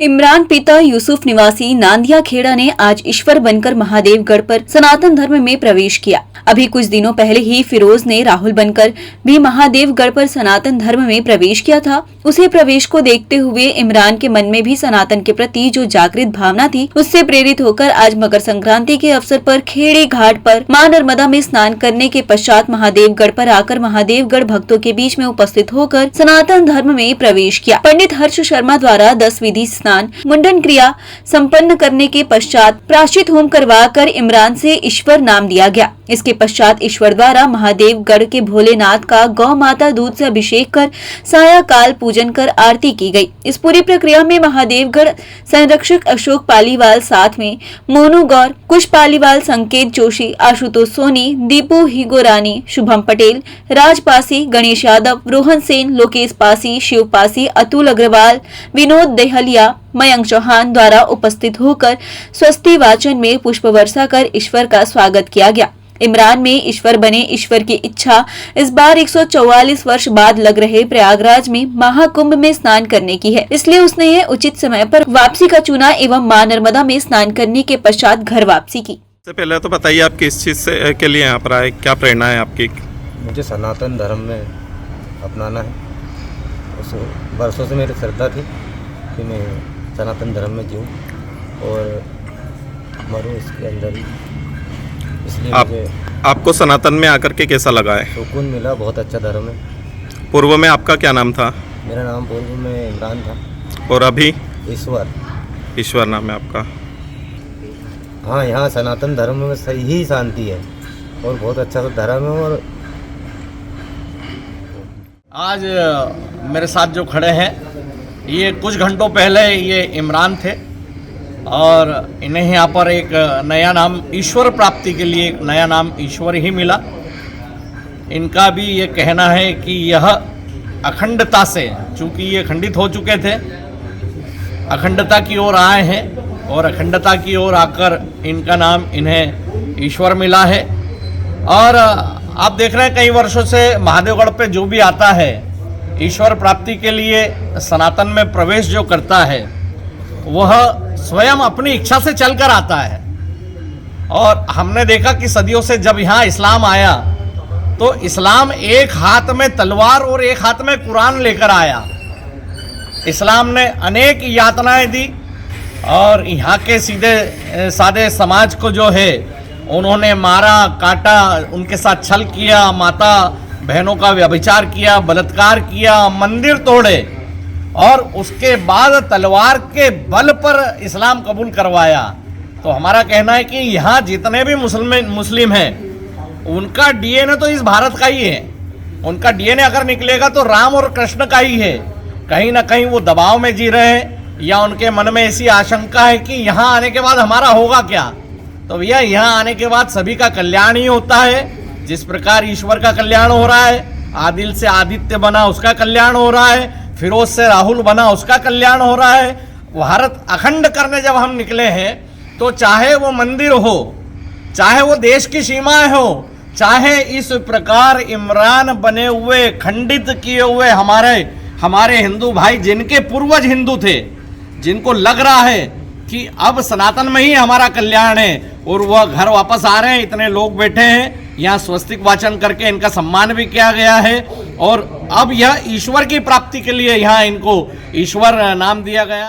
इमरान पिता यूसुफ निवासी नांदिया खेड़ा ने आज ईश्वर बनकर महादेवगढ़ पर सनातन धर्म में प्रवेश किया। अभी कुछ दिनों पहले ही फिरोज ने राहुल बनकर भी महादेवगढ़ पर सनातन धर्म में प्रवेश किया था। उसे प्रवेश को देखते हुए इमरान के मन में भी सनातन के प्रति जो जागृत भावना थी, उससे प्रेरित होकर आज मकर संक्रांति के अवसर पर खेड़े घाट पर मां नर्मदा में स्नान करने के पश्चात महादेवगढ़ पर आकर महादेवगढ़ भक्तों के बीच में उपस्थित होकर सनातन धर्म में प्रवेश किया। पंडित हर्ष शर्मा द्वारा 10 विधि स्नान मुंडन क्रिया संपन्न करने के पश्चात प्रायश्चित होम करवाकर इमरान से ईश्वर नाम दिया गया। इसके पश्चात ईश्वर द्वारा महादेवगढ़ के भोलेनाथ का गौ माता दूध से अभिषेक कर साया काल पूजन कर आरती की गई। इस पूरी प्रक्रिया में महादेवगढ़ संरक्षक अशोक पालीवाल, साथ में मोनू गौर, कुश पालीवाल, संकेत जोशी, आशुतोष सोनी, दीपू हिगोरानी, शुभम पटेल, राज पासी, गणेश यादव, रोहन सेन, लोकेश पासी, शिव पासी, अतुल अग्रवाल, विनोद देहलिया, मयंक चौहान द्वारा उपस्थित होकर स्वस्ति वाचन में पुष्प वर्षा कर ईश्वर का स्वागत किया गया। इमरान में ईश्वर बने ईश्वर की इच्छा इस बार 144 वर्ष बाद लग रहे प्रयागराज में महाकुंभ में स्नान करने की है, इसलिए उसने ये उचित समय पर वापसी का चुना एवं मां नर्मदा में स्नान करने के पश्चात घर वापसी की। सबसे पहले तो बताइए आप किस चीज़ से के लिए यहाँ पर आए, क्या प्रेरणा है आपकी? मुझे सनातन धर्म में अपनाना है। उस वर्षों से मेरी श्रद्धा थी कि मैं सनातन धर्म में जीऊँ और मरूँ इसके अंदर ही। इसलिए मुझे आपको सनातन में आकर के कैसा लगा है? सुकून मिला, बहुत अच्छा धर्म है। पूर्व में आपका क्या नाम था? मेरा नाम पूर्व में इमरान था। और अभी? ईश्वर नाम है आपका। हाँ, यहाँ सनातन धर्म में सही ही शांति है और बहुत अच्छा धर्म है। और आज मेरे साथ जो खड़े हैं ये कुछ घंटों पहले ये इमरान थे और इन्हें यहाँ पर एक नया नाम ईश्वर प्राप्ति के लिए एक नया नाम ईश्वर ही मिला। इनका भी ये कहना है कि यह अखंडता से, चूँकि ये खंडित हो चुके थे, अखंडता की ओर आए हैं और अखंडता की ओर आकर इनका नाम इन्हें ईश्वर मिला है। और आप देख रहे हैं कई वर्षों से महादेवगढ़ पे जो भी आता है ईश्वर प्राप्ति के लिए सनातन में प्रवेश जो करता है वह स्वयं अपनी इच्छा से चलकर आता है। और हमने देखा कि सदियों से जब यहाँ इस्लाम आया तो इस्लाम एक हाथ में तलवार और एक हाथ में कुरान लेकर आया। इस्लाम ने अनेक यातनाएं दी और यहाँ के सीधे सादे समाज को जो है उन्होंने मारा, काटा, उनके साथ छल किया, माता बहनों का व्यभिचार किया, बलात्कार किया, मंदिर तोड़े और उसके बाद तलवार के बल पर इस्लाम कबूल करवाया। तो हमारा कहना है कि यहाँ जितने भी मुस्लिम हैं उनका डीएनए तो इस भारत का ही है। उनका डीएनए अगर निकलेगा तो राम और कृष्ण का ही है। कहीं ना कहीं वो दबाव में जी रहे हैं या उनके मन में ऐसी आशंका है कि यहाँ आने के बाद हमारा होगा क्या। तो भैया यहाँ आने के बाद सभी का कल्याण ही होता है। जिस प्रकार ईश्वर का कल्याण हो रहा है, आदिल से आदित्य बना उसका कल्याण हो रहा है, फिरोज से राहुल बना उसका कल्याण हो रहा है। भारत अखंड करने जब हम निकले हैं तो चाहे वो मंदिर हो, चाहे वो देश की सीमाएं हो, चाहे इस प्रकार इमरान बने हुए खंडित किए हुए हमारे हिंदू भाई जिनके पूर्वज हिंदू थे, जिनको लग रहा है कि अब सनातन में ही हमारा कल्याण है और वह घर वापस आ रहे हैं, इतने लोग बैठे हैं। यहाँ स्वस्तिक वाचन करके इनका सम्मान भी किया गया है और अब यह ईश्वर की प्राप्ति के लिए यहाँ इनको ईश्वर नाम दिया गया।